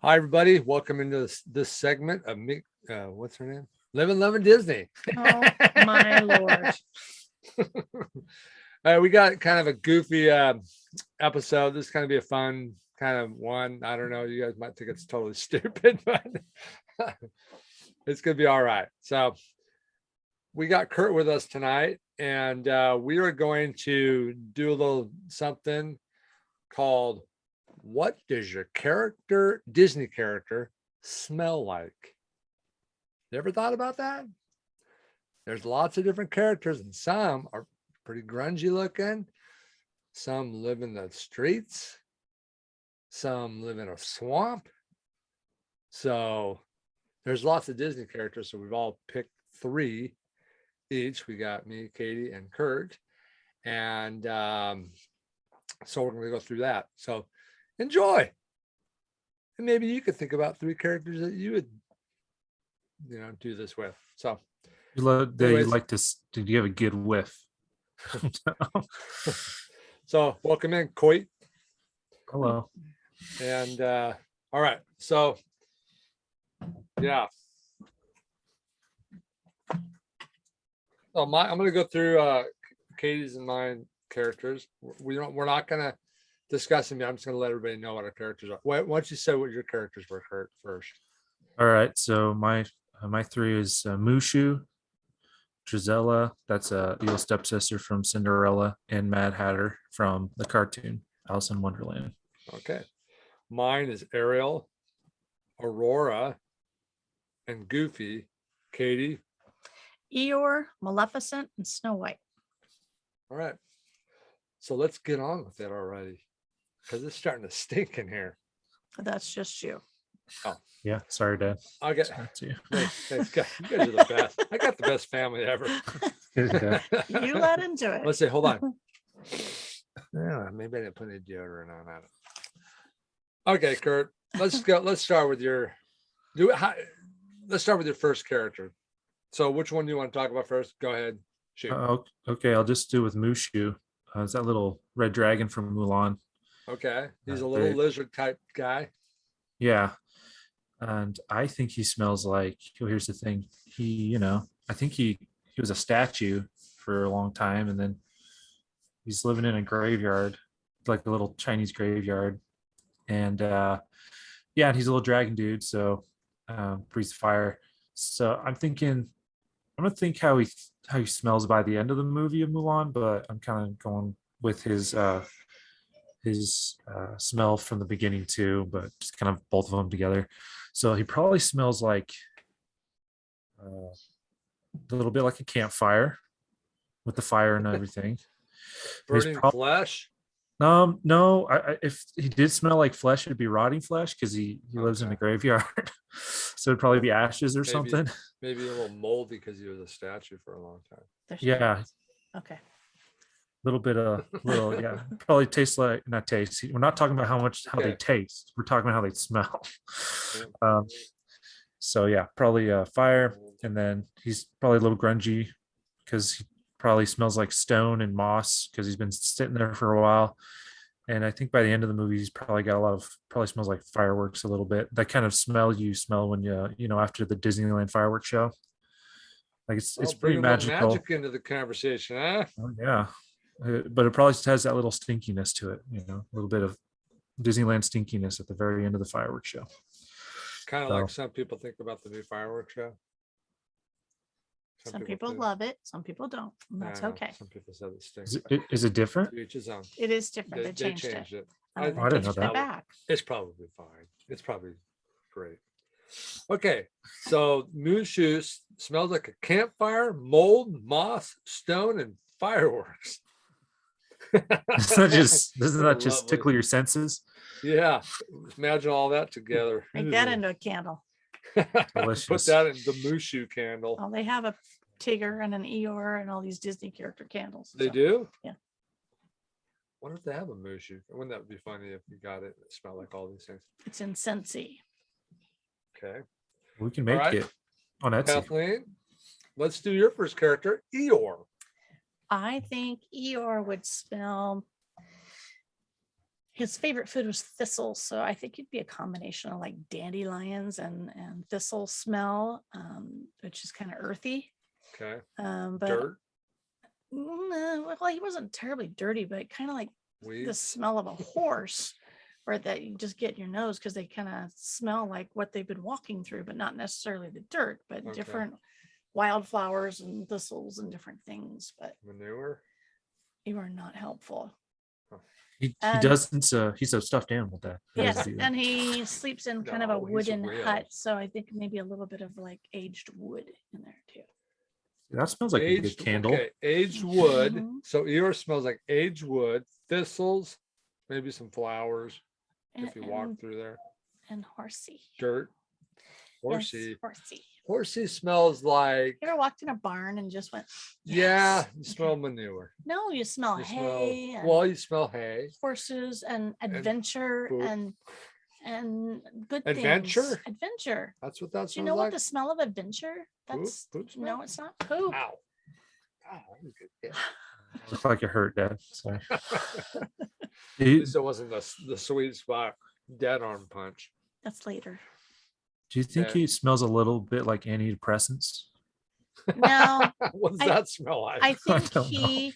Hi, everybody. Welcome into this segment of me. What's her name? Living, Loving Disney. Oh, my Lord. We got kind of a goofy episode. This is going to be a fun kind of one. I don't know. You guys might think it's totally stupid, but it's going to be all right. So we got Kurt with us tonight, and we are going to do a little something called What Does Your Disney character, smell like? You ever thought about that? There's lots of different characters, and some are pretty grungy looking. Some live in the streets. Some live in a swamp. So there's lots of Disney characters. So we've all picked 3 each. We got me, Katie, and Kurt. And so we're going to go through that. So enjoy. And maybe you could think about 3 characters that you would, do this with. So you like to, did you have a good whiff? So welcome in, Coit. Hello. And all right. So yeah. So I'm gonna go through Katie's and mine characters. We're not gonna discuss them yet. I'm just gonna let everybody know what our characters are. Why don't you say what your characters were, Kurt, first? All right. So my 3 is Mushu, Drizella, that's the little stepsister from Cinderella, and Mad Hatter from the cartoon Alice in Wonderland. Okay. Mine is Ariel, Aurora, and Goofy. Katie? Eeyore, Maleficent, and Snow White. All right. So let's get on with it already, because it's starting to stink in here. That's just you. Oh. Yeah, sorry, Dad. I'll get you. Thanks, guys. You guys are the best. I got the best family ever. You let into it. Let's see. Hold on. Yeah, maybe I didn't put any deodorant on that. Okay, Kurt. Let's go. Let's start with your first character. So, which one do you want to talk about first? Go ahead. Shoot. Okay, I'll just do with Mushu. It's that little red dragon from Mulan. Okay, he's a little lizard type guy. Yeah. And I think he smells like, here's the thing. I think he was a statue for a long time, and then he's living in a graveyard, like a little Chinese graveyard. And and he's a little dragon dude, so breathes fire. So I'm gonna think how he smells by the end of the movie of Mulan, but I'm kind of going with his smell from the beginning too, but just kind of both of them together. So he probably smells like a little bit like a campfire with the fire and everything. Burning flesh? No. If he did smell like flesh, it'd be rotting flesh because he lives in a graveyard. So it'd probably be ashes or something. Maybe a little moldy because he was a statue for a long time. Yeah. Okay. Yeah, probably tastes like, not taste. We're not talking about how they taste. We're talking about how they smell. So yeah, probably fire, and then he's probably a little grungy because he probably smells like stone and moss because he's been sitting there for a while. And I think by the end of the movie, he's probably got probably smells like fireworks a little bit. That kind of smell you smell when after the Disneyland fireworks show. Like it's pretty magical. Magic into the conversation, huh? Oh, yeah. But it probably just has that little stinkiness to it, a little bit of Disneyland stinkiness at the very end of the fireworks show. Kind of like some people think about the new fireworks show. Some people love it, some people don't. That's okay. Some people said it stinks. Is it different? It is different. They changed it. I didn't know that. Back. It's probably fine. It's probably great. Okay, so Mushu smells like a campfire, mold, moss, stone, and fireworks. Doesn't that just tickle your senses? Yeah, imagine all that together. Make that into a candle. Delicious. Put that in the Mushu candle. Oh, they have a Tigger and an Eeyore and all these Disney character candles. They do? Yeah. Wonder if they have a Mushu. Wouldn't that be funny if you got it and it smelled like all these things? It's in Scentsy. Okay. We can make it on Etsy. Kathleen, let's do your first character, Eeyore. I think Eeyore would smell his favorite food was thistle. So I think it'd be a combination of like dandelions and thistle smell, which is kind of earthy. Okay. But Dirt, well, he wasn't terribly dirty, but kind of like the weeds. smell of a horse, or that you just get in your nose because they kind of smell like what they've been walking through, but not necessarily the dirt, but Okay. different wildflowers and thistles and different things. But Manure. you are not helpful. He And- doesn't. He's a stuffed animal, Dad. He doesn't Yes, do that. and he sleeps in kind of a No, he's a wooden real. hut, so I think maybe a little bit of like aged wood in there too. That smells like a good Aged candle. Okay, aged wood. Mhm. So Eeyore smells like aged wood, thistles, maybe some flowers And, if you walk and, through there. and horsey. Dirt. Yes, Horsey. horsey. Horsey smells like, You ever walked in a barn and just went, yeah, "Yes." you Okay. smell manure. No, you smell You hay smell, and well, you smell hay. horses and adventure poop. and good Adventure? things. Adventure. That's what that Do you smells know what like. the smell of adventure? That's Poop smell? no, it's not poop. Ow. Ow, that was good. Yeah. Looks like it hurt, Dad. Sorry. At Do least it wasn't the sweet spot dead arm punch. That's later. you think Okay. he smells a little bit like antidepressants? No, What does I- that smell like? I think don't know. he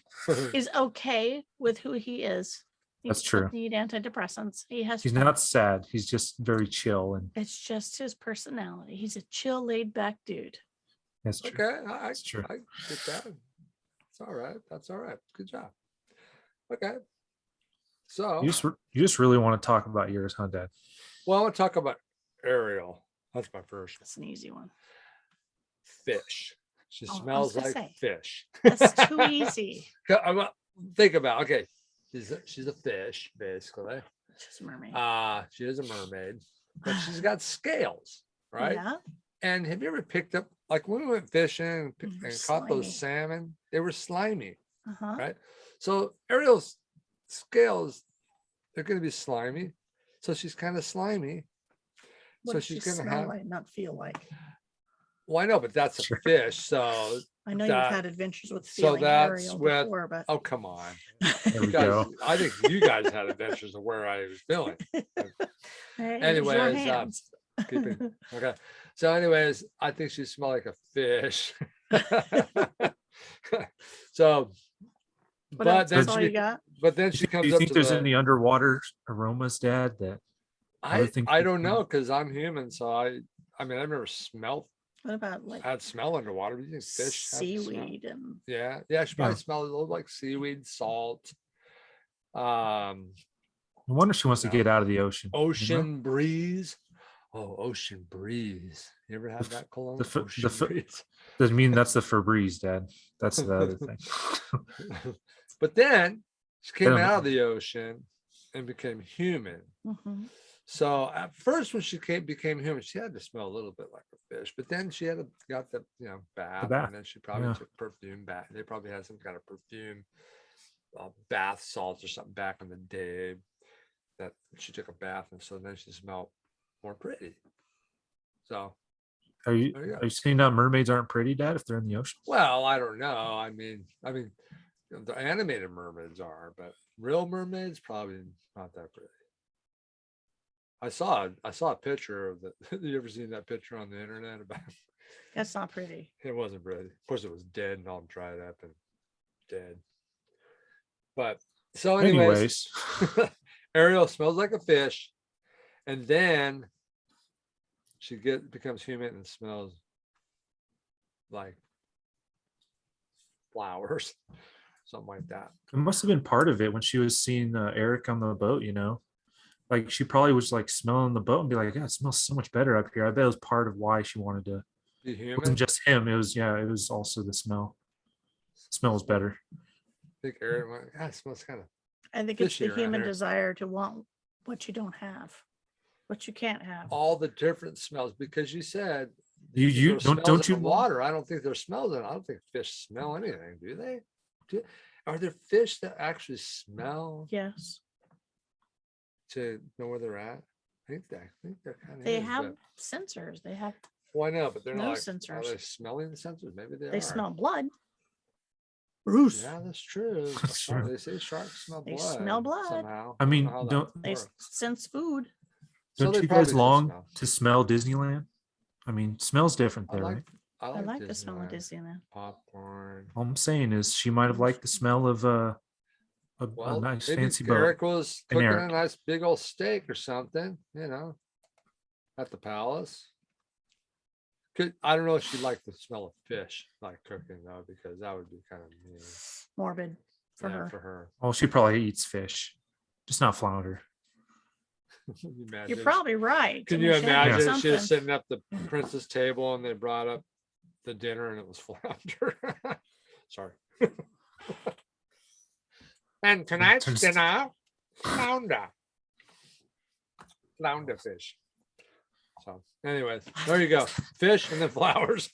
is okay with who he is. He That's doesn't true. Need antidepressants. He has. He's not sad. He's just very chill, and It's just his personality. He's a chill, laid back dude. that's true. Okay, That's true. I get that. It's all right. That's all right. Good job. Okay. So, You just really want to talk about yours, huh, Dad? well, I want to talk about Ariel. That's my first That's an easy one. fish. She Oh, I was smells gonna like say. fish. That's too easy. Think about, okay, she's a fish, basically. She's a mermaid. She is a mermaid, but she's got scales, right? Yeah. And have you ever picked up, like when we went fishing and, They were and caught those slimy. salmon, they were slimy, Uh-huh. right? So Ariel's scales, they're going to be slimy. So she's kind of slimy. What So does she she's going to smell have, like, not feel like? well, I know, but that's a Sure. fish. So, I know that- you've had adventures with so feeling that's Ariel with- before, but oh, come on. There You we guys, go. I think you guys had adventures of where I was feeling. hey, it was your anyways, hands. keeping- Okay. So, anyways, I think she smelled like a fish. So, What but else? then That's all you she, got? but then Do she you, comes do you up think to there's the, any underwater aromas, Dad? That other things I you don't smell? know, because I'm human. So I mean, I've never smelled, What about like had smell underwater. Do you think fish have smell? seaweed and Yeah. Yeah. She probably Yeah. smells a little like seaweed, salt, I wonder if she wants to No. get out of the ocean. you know? ocean breeze. Oh, ocean breeze. You ever had f- that, Cologne? the f- the Ocean f- breeze. Doesn't mean that's the Febreze, Dad. That's the other thing. But then she came don't out know. of the ocean and became human. Mhm. So at first, when she became human, she had to smell a little bit like a fish. But then she got the bath, bath, and then she probably yeah. took perfume bath. They probably had some kind of perfume, bath salts or something back in the day that she took a bath, and so then she smelled more pretty. So, Are you There you go. are you saying that mermaids aren't pretty, Dad, if they're in the ocean? well, I don't know. I mean, the animated mermaids are, but real mermaids probably not that pretty. I saw a picture of the. You ever seen that picture on the internet about? That's not pretty. It wasn't pretty. Of course, it was dead and all dried up and dead. But so, anyways, Ariel smells like a fish, and then she becomes human and smells like flowers, something like that. It must have been part of it when she was seeing Eric on the boat, like she probably was like smelling the boat and be like, yeah, it smells so much better up here. I bet it was part of why she wanted to. Be It human. wasn't just him. It was also the smell. Smells better. I think Ariel went, it smells kind of. I think it's Fishy the around human here. desire to want what you don't have, what you can't have. All the different smells, because you said You there's don't smells in you the water. I don't think there's smells in it. I don't think fish smell anything, do they? Are there fish that actually smell Yes, to know where they're at? I think they're kind of. they have sensors. They have. Why not? But they're not. no Like, are sensors. they smelling the sensors? Maybe they They are. smell blood. Bruce. Yeah, that's true. That's true. They say sharks smell They blood. smell blood. Somehow. I mean, don't know how don't- that They works. sense food. So Don't they you probably guys should long smell. to smell Disneyland? I mean, smells different I there, like. right? I like the smell of Disneyland. Disneyland. Popcorn. All I'm saying is she might have liked the smell of a Well, nice maybe fancy boat. Eric was And cooking a Eric. nice big old steak or something, at the palace. I don't know if she liked the smell of fish, like cooking though, because that would be kind of mean. Morbid for Yeah, her. for her. Oh, she probably eats fish, just not flounder. Can you imagine? You're probably right. Can I you mean, she had to eat imagine she was something. sitting at the princess table and they brought up the dinner and it was flounder? Sorry. And tonight's Just- dinner, flounder. Flounder fish. So, anyways, there you go. Fish and then flowers.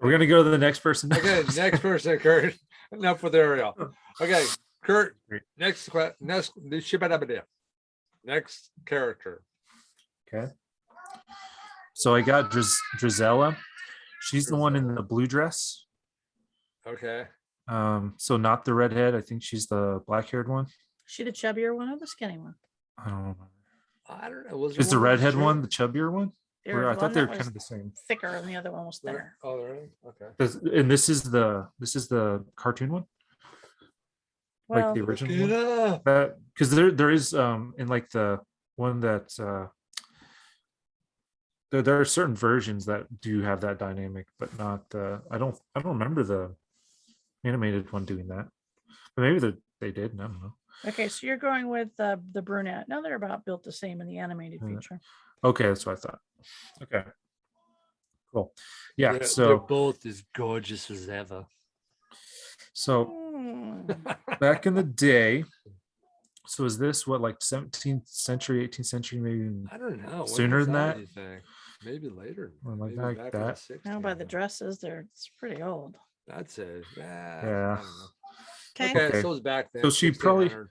We're gonna go to the next person. Okay, next person, Kurt. Enough with Ariel. Okay, Kurt. Great. Next character. Okay. So I got Drizella. She's the one in the blue dress. Okay. So not the redhead. I think she's the black-haired one. She the chubbier one or the skinny one? I don't know. I don't know. Was Is the one that was redhead short? one the chubbier one? There Or was I one thought they were that kind was of the same. thicker and the other one was thinner. Oh, really? Okay. And this is the cartoon one, like Well, the original Get one. up. That because there is in like the one that there are certain versions that do have that dynamic, but not I don't remember the animated one doing that. But maybe they did. I don't know. okay, so you're going with the brunette. No, they're about built the same in the animated feature. Okay, that's what I thought. Okay. Cool. Yeah, They're so both as gorgeous as ever. so Hmm. back in the day, so is this what, like 17th century, 18th century, maybe even I don't know. When Sooner was than that? You think? Maybe later. Or like Maybe that- back in the that. 60s. Now by the dresses, it's pretty old. That's it. Yeah. I don't know. Okay. Okay, Okay. so it's back then. So she probably- 1600.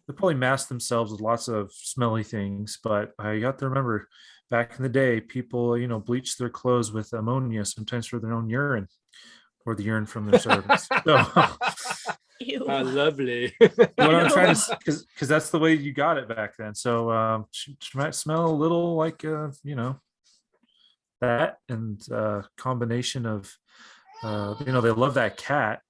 they probably masked themselves with lots of smelly things, but you have to remember back in the day, people, bleached their clothes with ammonia, sometimes for their own urine or the urine from their servants. So Ew. Lovely. what I'm trying to, because that's the way you got it back then. So she might smell a little like that, and combination of they love that cat.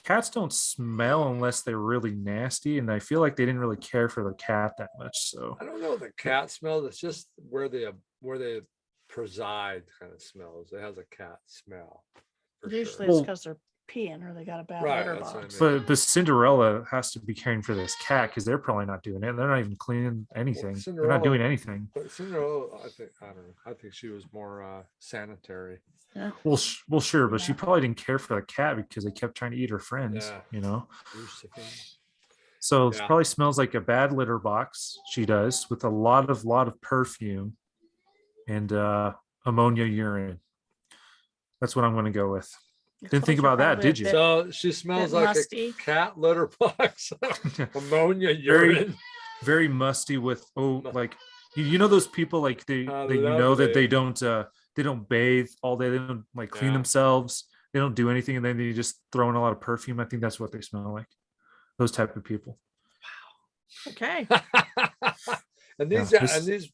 Cats don't smell unless they're really nasty, and I feel like they didn't really care for the cat that much. So I don't know the cat smell. It's just where they preside kind of smells. It has a cat smell. For Usually sure. it's because they're peeing or they got a bad Right, litter that's what I box. mean. but Cinderella has to be caring for this cat because they're probably not doing it. They're not even cleaning anything. They're Cinderella- not doing anything. But Cinderella, I don't know. I think she was more sanitary. Yeah. Well, sure, but she Yeah. probably didn't care for the cat because they kept trying to eat her friends. Yeah. Josephine. So it Yeah. probably smells like a bad litter box. She does, with a lot of perfume and ammonia urine. That's what I'm going to go with. Didn't think Clothes are about that, probably did a you? bit- So she smells bit like musty. a cat litter box. Ammonia Very- urine. Very musty with like you know those people like they How that they lovely. don't bathe all day. They don't like clean Yeah. themselves. They don't do anything, and then they just throw in a lot of perfume. I think that's what they smell like. Those type of people. Okay. and these Yeah, and these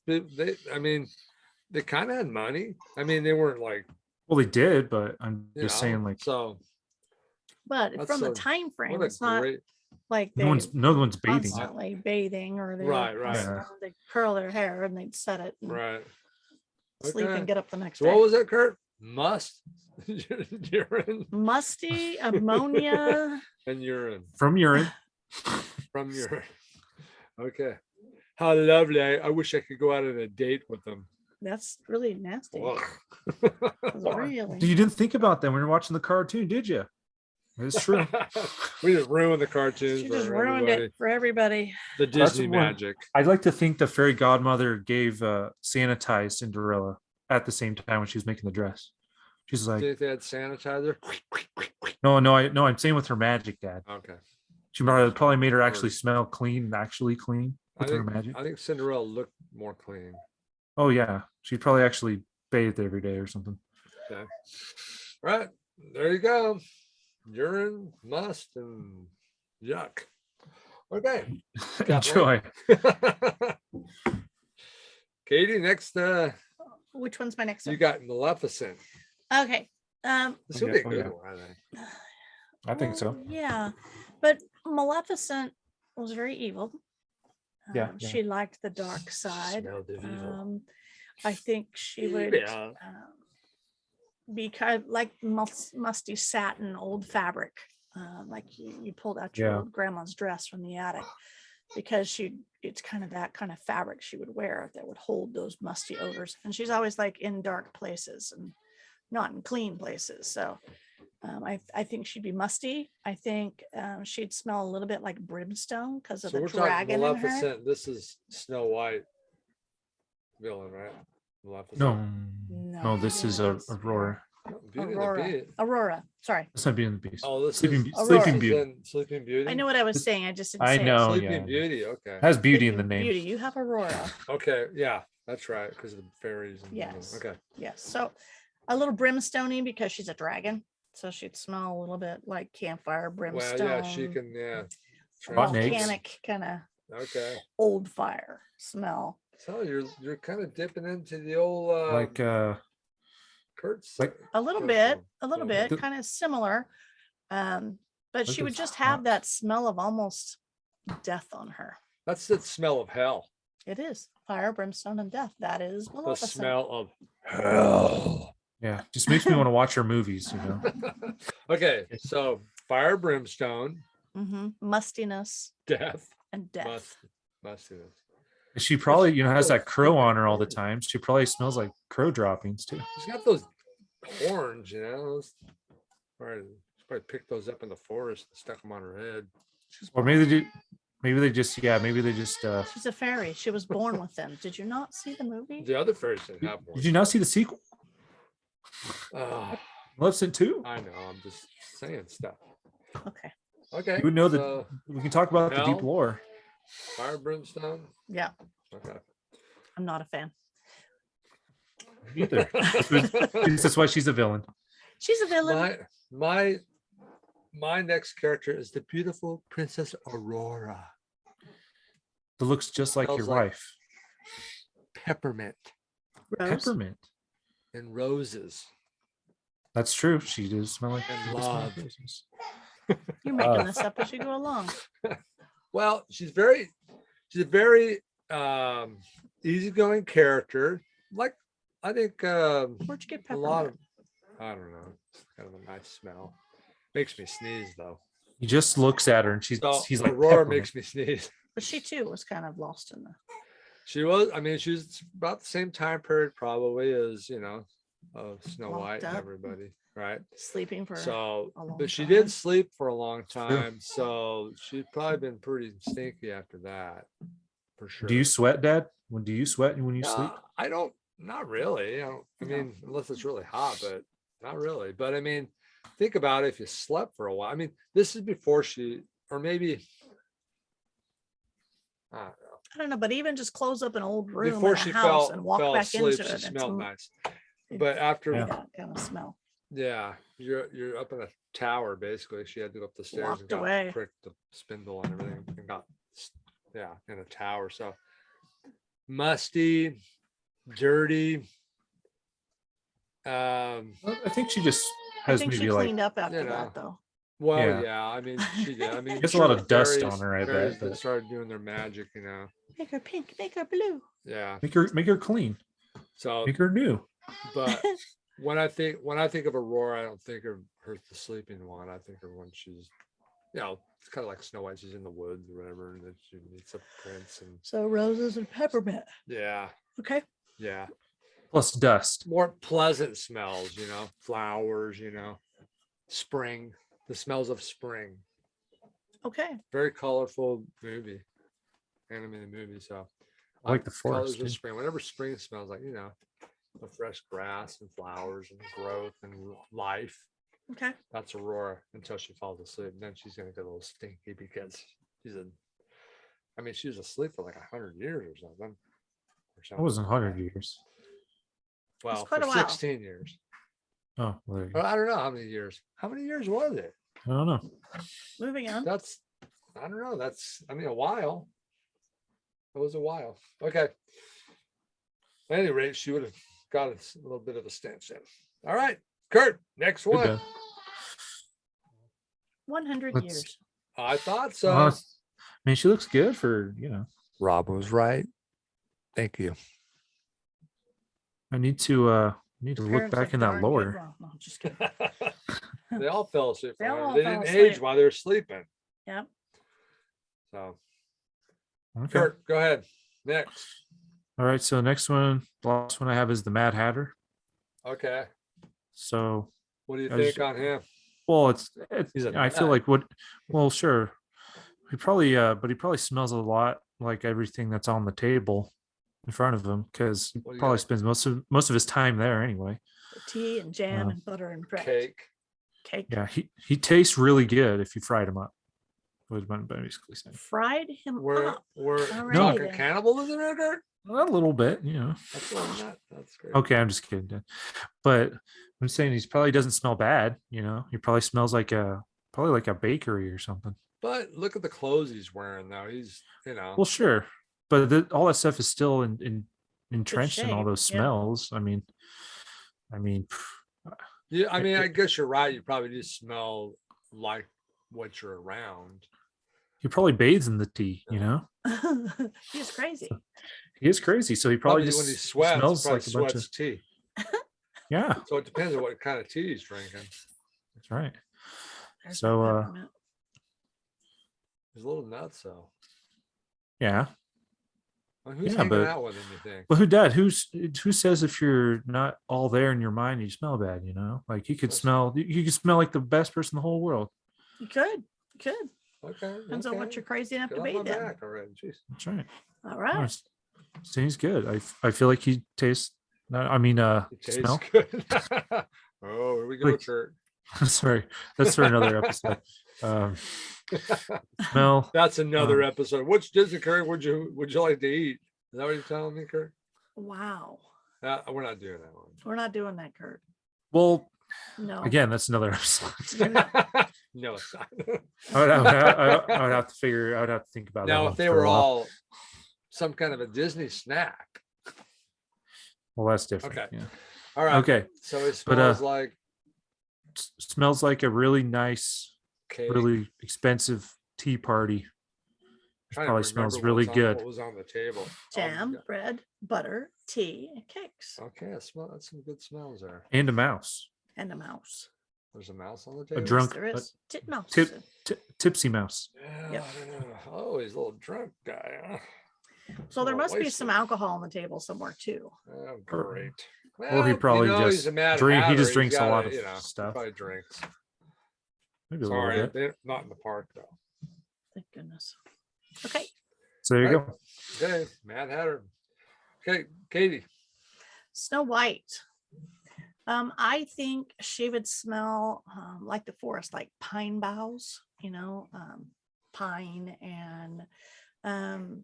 they kind of had money. I mean, they weren't like Well, they did, but I'm you just know, saying, like, so. But That's from the so- time frame, What a it's not great. like they no one's bathing. constantly bathing or they Right, right. Yeah. they curl their hair and they'd set it and Right. sleep Okay. and get up the next So day. what was that, Kurt? Must urine Musty ammonia. and urine From urine. from urine. Okay. How lovely. I wish I could go out on a date with them. That's really nasty. Ugh. That's really. You didn't think about that when you're watching the cartoon, did you? It's true. We just ruined the cartoons She for just ruined everybody. it for everybody. The That's Disney one- magic. I'd like to think the fairy godmother gave sanitized Cinderella at the same time when she was making the dress. She's Do you like, think they had sanitizer? no, I'm saying with her magic, Dad. Okay. She probably made her actually smell clean, actually clean I with her think, magic. I think Cinderella looked more clean. Oh yeah, she'd probably actually bathed every day or something. Okay. Right. There you go. urine, must, and yuck. Okay. Enjoy. Katie, next Which one's my next you one? got Maleficent. Okay. This will be a Oh, good yeah. one, I think. I think so. Yeah, but Maleficent was very evil. Yeah, She liked the dark side. Smelled of evil. I think she would Yeah. be kind of like musty satin, old fabric, like you pulled out your Yeah. old grandma's dress from the attic, because it's kind of that kind of fabric she would wear that would hold those musty odors. And she's always like in dark places and not in clean places. So I think she'd be musty. I think she'd smell a little bit like brimstone because of So the we're talking dragon in her. Maleficent. This is Snow White villain, right? Maleficent. No, this is Aurora. Beauty and the Beast. Aurora. Sorry. That's not Beauty and the Beast. Oh, this Sleeping, is Aurora. Sleeping Beauty. Sleeping Beauty. I know what I was This- saying. I just didn't I say know. it. Sleeping yeah. Beauty. Okay. Has beauty in the Sleeping name. Beauty. You have Aurora. Okay. Yeah, that's right. Because of the fairies. And Yes. Okay. Yes. So a little brimstoney because she's a dragon. So she'd smell a little bit like campfire, Well, brimstone. yeah, she can. Yeah. Rotten eggs. volcanic kind of Okay. old fire smell. So you're kind of dipping into the old Like Kurt's. like- A little Sure, bit, sure. a little Yeah. bit, kind of similar. But she Like would those just have hot- that smell of almost death on her. That's the smell of hell. It is fire, brimstone, and death. That is The Maleficent. smell of hell. yeah, just makes me want to watch her movies. You know. Okay, so fire, brimstone, Mustiness death, and death. mustiness. She probably has that crow on her all the time. She probably smells like crow droppings too. She's got those horns, those- Probably, she probably picked those up in the forest and stuck them on her head. Or maybe they just She's a fairy. She was born with them. Did you not see the movie? The other fairies didn't have one. Did you not see the sequel? Oh, Maleficent 2? I know. I'm just saying stuff. Okay. Okay. You would know that so we can talk about the Hell? deep lore. fire, brimstone. Yeah, Okay. I'm not a fan. Either. That's why she's a villain. She's a villain. My next character is the beautiful Princess Aurora. That looks just like Smells your like- wife. Peppermint Rose. Peppermint. and roses. That's true. She does smell like And she does smell like love. roses. You're making this up as you go along. Well, she's a very easygoing character. Like I think Where'd you get a lot peppermint? of I don't know. It's kind of a nice smell. Makes me sneeze though. He just looks at her and So he's like Aurora peppermint. makes me sneeze. But she too was kind of lost in the. She was, I mean, she was about the same time period probably as, Snow Locked White and up. everybody, right? Sleeping for. So, a long but she time. did sleep for a long time. So she's probably been pretty stinky after that, for sure. Do you sweat, Dad? Do you sweat when you sleep? I don't, not really. I No. mean, unless it's really hot, but not really. But I mean, think about it, if you slept for a while. I mean, this is before or maybe, I don't know. I don't know, but even just close up an old room Before in a she house fell and walk back asleep, into she it. smelled nice. it- But after, Yeah. that kind of smell. yeah, you're up in a tower basically. She had to go up the stairs Walked and got away. pricked the spindle and everything and got in a tower. So musty, dirty. Well, I think she just I has think she maybe like cleaned up after you know, that though. Well, Yeah. yeah. I mean, she did. I mean, Gets a lot sure, of dust fairies- on her, I fairies bet, that but- started doing their magic, Make her pink, make her blue. Yeah. make her clean, So, make her new. but when I think of Aurora, I don't think of her the sleeping one. I think of when she's, it's kind of like Snow White. She's in the woods or whatever, and then she meets a prince, and So roses and peppermint. yeah, Okay. yeah. Plus dust. More pleasant smells, flowers, spring, the smells of spring. Okay. Very colorful movie, animated movie. So I like the colors forest. of too. spring. Whenever spring smells like, the fresh grass and flowers and growth and life. Okay. That's Aurora until she falls asleep. And then she's gonna get a little stinky because she was asleep for like 100 years or something. That wasn't 100 years. Well, quite for a while. 16 years. Oh, well, there you go. Well, I don't know how many years. How many years was it? I don't know. Moving on. That's, I don't know. That's, I mean, a while. It was a while. Okay. At any rate, she would have got a little bit of a stench in. All right, Kurt, next Too one. bad. 100 Let's- years. I thought I so. mean, she looks good for, Rob was right. Thank you. I need to look Parents back are in that darn good. lore. Well, no, just kidding. They all fell asleep. They from her. all They fell didn't age asleep. while they were sleeping. Yep. So, Okay. Kurt, go ahead. Next. All right. So the next one, the last one I have is the Mad Hatter. Okay. So, What do you I think just- on him? well, it's He's a I feel nut. like well, sure. He probably, but he probably smells a lot like everything that's on the table in front of him because he What do you probably got? spends most of his time there anyway. Tea and jam Wow. and butter and bread. Cake. Cake. Yeah, he tastes really good if you fried him up. Was what I'm basically saying. Fried him We're up. talking Alrighty then. cannibalism here, Kurt? A little bit, That's a little nut. That's great. Okay, I'm just kidding. But I'm saying he probably doesn't smell bad. He probably smells like a bakery or something. But look at the clothes he's wearing, though. He's, Well, sure, but all that stuff is still entrenched in all shape, those yeah. smells. I mean, yeah. I mean, I guess you're right. You probably do smell like what you're around. he probably bathes in the tea. He's crazy. He is crazy, so he probably Probably just when he sweats, smells probably like a bunch sweats of tea. yeah. So it depends on what kind of tea he's drinking. That's right. There's So, my peppermint. He's a little nuts, though. Yeah. Well, who's Yeah, hanging but- out with him, you think? Well, who says if you're not all there in your mind, you smell bad? Like he could That's- smell. You could smell like the best person in the whole world. You could. You could. Okay. Depends on what okay. you're crazy enough Get to off my bathe in. back already. Jeez. That's right. All right. Seems good. I feel like he tastes. I mean, It tastes smell. good. Oh, here we go, Like- Kurt. Sorry, that's for another episode. Smell. That's another episode. Which Disney Kurt would you like to eat? Is that what you're telling me, Kurt? Wow. We're not doing that We're not doing that, Kurt. Well, No. again, that's another episode. one. No, it's not. I would have to figure. I would have to think about that. Now, one if they for a were while. all some kind of a Disney snack. Well, that's different. Okay. Yeah. All right. Okay. So it But, smells like Smells like a really nice, cake. really expensive tea party. Trying to probably smells remember really what's on- good. What was on the table? Jam, bread, butter, tea, and cakes. Okay, that's some good smells there. And a mouse, And a mouse. There's a mouse on the table. drunk- Yes, there is. Titmouse. tipsy mouse. Yeah, Yep. I don't know. Oh, he's a little drunk guy. Huh? So there Oh, must be wasted. some alcohol on the table somewhere too. Oh, great. Or he Well, probably he's just a Mad drink- he Hatter. just He's drinks a gotta, lot of he stuff. Probably drinks. Maybe a Sorry, little bit. they're not in the park though. Thank goodness. Okay. So there you Right. go. Okay, Mad Hatter. Okay, Katie. Snow White. I think she would smell like the forest, like pine boughs, pine and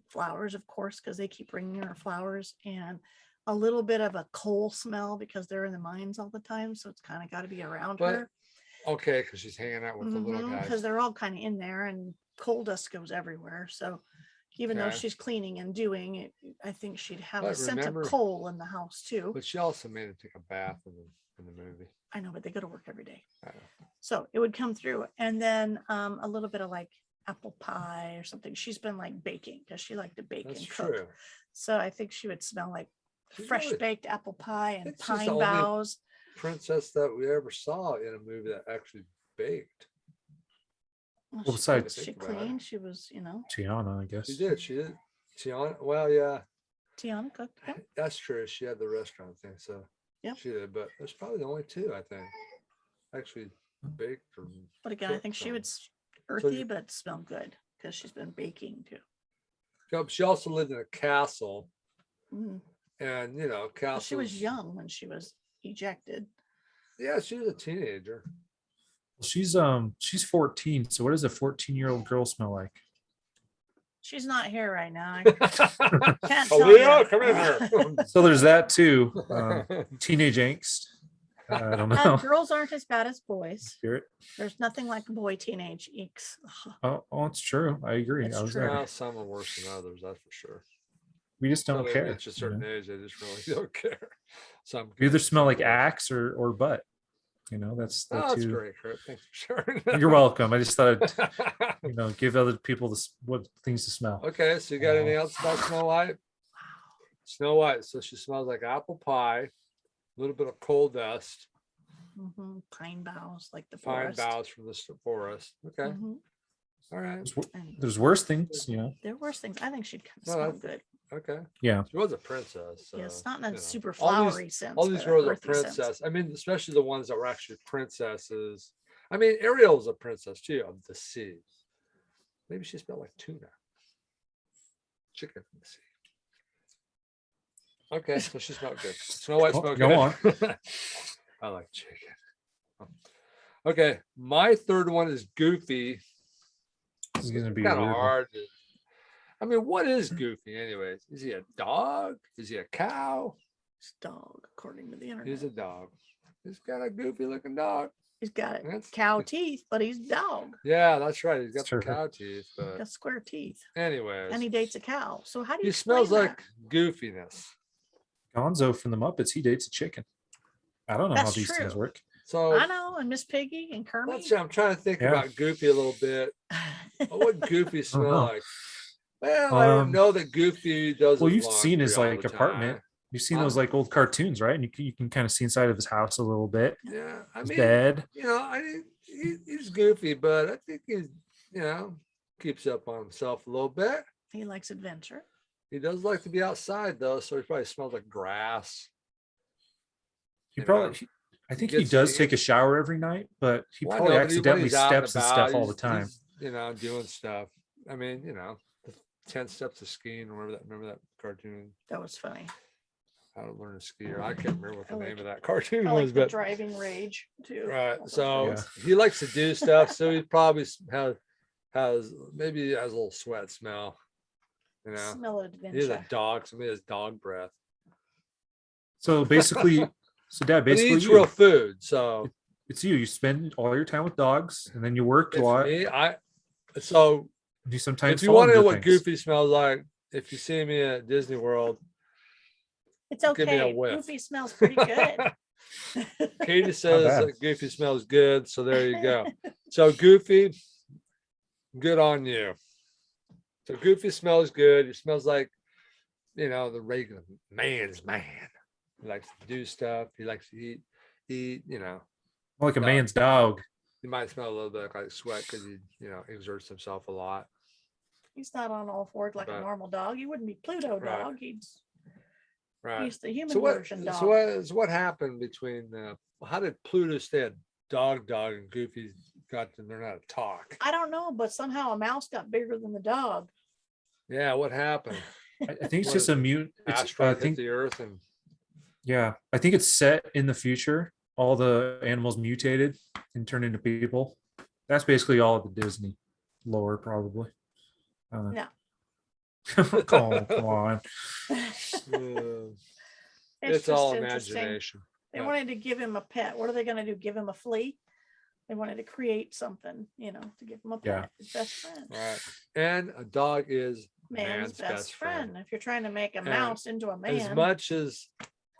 flowers, of course, because they keep bringing her flowers, and a little bit of a coal smell because they're in the mines all the time. So it's kind of got to be around But her. Okay, because she's hanging out with the little Because guys. they're all kind of in there and coal dust goes everywhere. So even though Okay. she's cleaning and doing it, I think she'd have But a scent remember- of coal in the house too. But she also made her take a bath in the movie. I know, but they go to work every day. I know. So it would come through. And then a little bit of like apple pie or something. She's been like baking because she liked to bake That's and cook. true. So I think she would smell like She's fresh really- baked apple pie and think she's pine the only- boughs. Princess that we ever saw in a movie that actually baked. Well, Well, she, besides she Think about it. cleaned. She was, Tiana, I guess. She did. Tiana. Well, yeah, Tiana cooked. Yep. that's true. She had the restaurant thing, so Yep. she did. But there's probably the only two I think actually baked. Or But again, I cooked think she them. would earthy, you- but smell good because she's been baking too. Yep, she also lived in a castle, Mhm. and But castle. she was young when she was ejected. Yeah, she was a teenager. She's 14. So what does a 14-year-old girl smell like? She's not here right now. I can't tell Aaliyah, ya. come in here. So there's that too. Teenage angst. I don't know. Girls aren't as bad as boys. Spirit. There's nothing like boy teenage eeks. Ugh. Oh, it's true. I agree. It's I was true. there. Well, some are worse than others, that's for sure. We just don't Some of them care. reach a certain age, they just really don't care. Some You either good, smell some like worse. axe or butt. That's the Oh, that's two. great, Kurt. Thanks for sharing. You're welcome. I just thought I'd, give other people what things to smell. Okay, so you got anything else about Snow White? Snow White, so she smells like apple pie, a little bit of coal dust, Pine boughs, like the pine forest. boughs from the forest. Okay, Mhm. all right, There's worse things, There are worse things. I think she'd kind of No, smell that's- good. okay. Yeah. She was a princess. So, Yeah, it's not in a super all flowery these, sense. all these but girls are earthy sense. princess. I mean, especially the ones that were actually princesses. I mean, Ariel's a princess too of the sea. Maybe she smelled like tuna, chicken from the sea. Okay, so she smelled good. Snow White smelled go good. on. I like chicken. Okay, my third one is Goofy. This is gonna be Kind a of weird one. hard. I mean, what is Goofy, anyways? Is he a dog? Is he a cow? It's dog, according to the internet. He's a dog. He's got a goofy looking dog. He's got That's- cow teeth, but he's dog. Yeah, that's right. He's got Sure. the cow teeth. He's But got square teeth. anyways, And he dates a cow. So how do you he explain smells like that? goofiness. Gonzo from the Muppets, he dates a chicken. I don't know how That's these things true. work. So I know, and Miss Piggy and Kermit. let's see, I'm trying to think Yeah. about Goofy a little bit. What would Goofy smell know. like? Well, I don't Um, know that Goofy does. Well, his you've seen his laundry all like the apartment. time. You've seen Huh? those like old cartoons, right? And you can kind of see inside of his house a little bit. Yeah, I His mean, bed. I think he's goofy, but I think he's, keeps up on himself a little bit. He likes adventure. He does like to be outside though, so he probably smells like grass. He You probably. know, I think he he gets does to take a eat. shower every night, but he Well, I probably know, but when accidentally he's out and steps and about, stuff all the he's- time. he's, doing stuff. I mean, the 10 steps of skiing. Remember that cartoon? That was funny. How to learn to ski. Or I can't remember what the I name like- of that cartoon I was, like the but driving rage too. right. That was So funny. Yeah. he likes to do stuff. So he probably has maybe has a little sweat smell. Smell of He's a adventure. dog. Somebody has dog breath. So basically, Dad, But he basically eats real food. So it's you. You spend all your time with dogs, and then you work a it's lot. me. So You sometimes if you fall want to know into what things. Goofy smells like, if you see me at Disney World, It's give me a okay. whiff. Goofy smells pretty good. Katie says bad. that Goofy smells good. So there you go. So Goofy, good on you. So Goofy smells good. He smells like, the regular man's man. He likes to do stuff. He likes to eat. Like a dog. man's dog. He might smell a little bit like sweat because he, exerts himself a lot. He's not on all fours like a Right. normal dog. He wouldn't be Pluto Right. dog. Right. He's the human So what? version dog. So what happened between? How did Pluto stay a dog and Goofy got to learn how to talk? I don't know, but somehow a mouse got bigger than the dog. Yeah, what happened? I think it's What just is a mute. I Asteroid hit think the Earth and yeah, I think it's set in the future. All the animals mutated and turned into people. That's basically all of the Disney lore, probably. No. Come on. it's just all interesting. imagination. They Yeah. wanted to give him a pet. What are they going to do? Give him a flea? They wanted to create something, to give him a pet. Yeah. His best friend. Right. And a dog is Man's best friend. If you're trying to make a And mouse into a man, As much as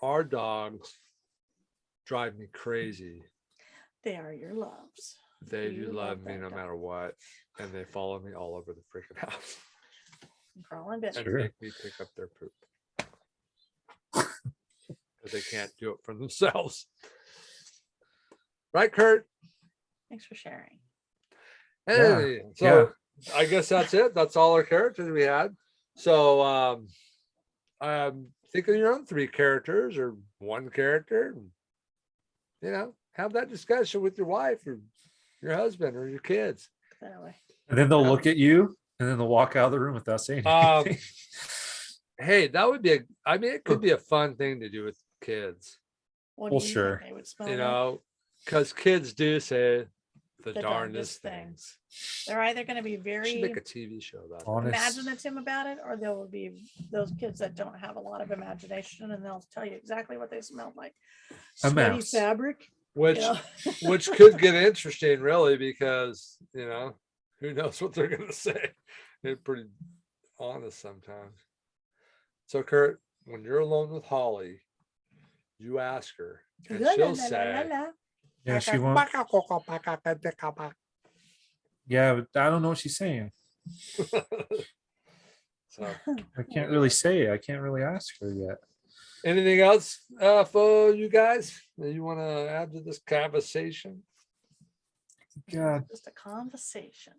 our dogs drive me crazy, they are your loves. they You do love love me that no dog. matter what. And they follow me all over the freaking house And crawling bit. and Sure. make me pick up their poop. Because they can't do it for themselves. Right, Kurt? Thanks for sharing. Hey, so I guess that's it. That's all our characters we had. So think of your own 3 characters or 1 character. Have that discussion with your wife or your husband or your kids. That way. And then they'll Yeah. look at you and then they'll walk out of the room without saying Um, anything. Hey, that would be it could be a fun thing to do with kids, What Well, do you sure. think they would smell like? because kids do say The the darndest darndest things. They're either going to be We should very make a TV show about that. Honest. imaginative about it, or there will be those kids that don't have a lot of imagination, and they'll tell you exactly what they smell like. A Sweaty mouse. fabric. Which You know? which could get interesting, really, because who knows what they're gonna say. They're pretty honest sometimes. So Kurt, when you're alone with Holly, you ask her, and La, la, she'll la, la, say, la. Yeah, she won't. Yeah, but I don't know what she's saying. so I can't really say it. I can't really ask her yet. anything else for you guys that you want to add to this conversation? God, Just a conversation.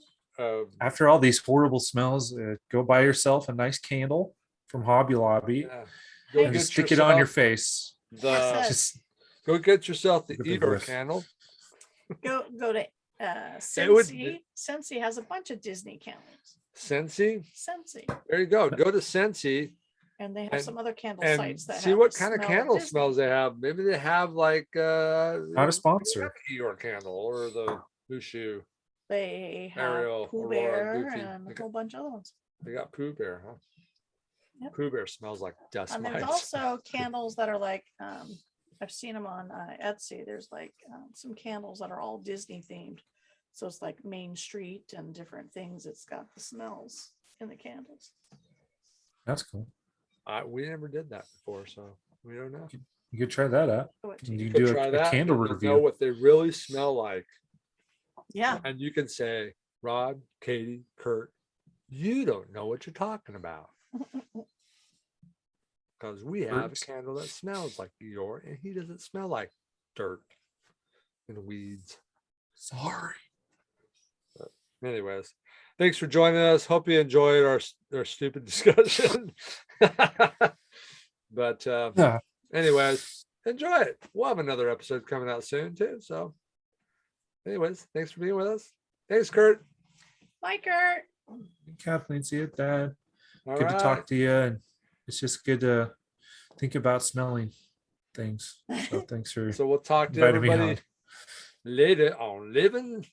after all these horrible smells, go buy yourself a nice candle from Hobby Lobby Yeah. Hey, and get just stick it on your yourself face. The Just go get yourself the Look at the Eeyore whiff. candle. Go to would- Scentsy. Scentsy has a bunch of Disney candles. Scentsy. Scentsy. There you go. Go to Scentsy And they have And- some other candle and sites that see have what the kind of smell candle Disney. smells they have. Maybe they have like not a sponsor. Eeyore candle or the Mushu. They have Ariel, Pooh Aurora, Bear Goofy. and a Okay. whole bunch of other ones. They got Pooh Bear, huh? Yep. Pooh Bear smells like dust And there's mites. also candles that are like, I've seen them on Etsy. There's like some candles that are all Disney themed. So it's like Main Street and different things. It's got the smells in the candles. That's cool. We never did that before, so we don't know. You could try that out. Show it to You you. can Could do try a that, candle and you'll know review. what they really smell like. Yeah. And you can say, Rod, Katie, Kurt, you don't know what you're talking about. Because we have a Birds. candle that smells like Eeyore, and he doesn't smell like dirt and weeds. Sorry. Anyways, thanks for joining us. Hope you enjoyed our stupid discussion. But Yeah. anyways, enjoy it. We'll have another episode coming out soon too. So anyways, thanks for being with us. Thanks, Kurt. Bye, Kurt. Kathleen, see it, Dad. All Good to right. talk to you. And it's just good to think about smelling things. So thanks for So we'll talk to inviting me everybody on. later on Living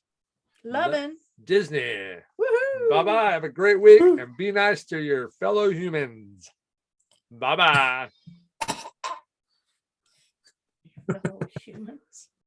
Loving. Disney. Woohoo. Bye bye. Have a great week Woo. and be nice to your fellow humans. Bye bye. Fellow humans.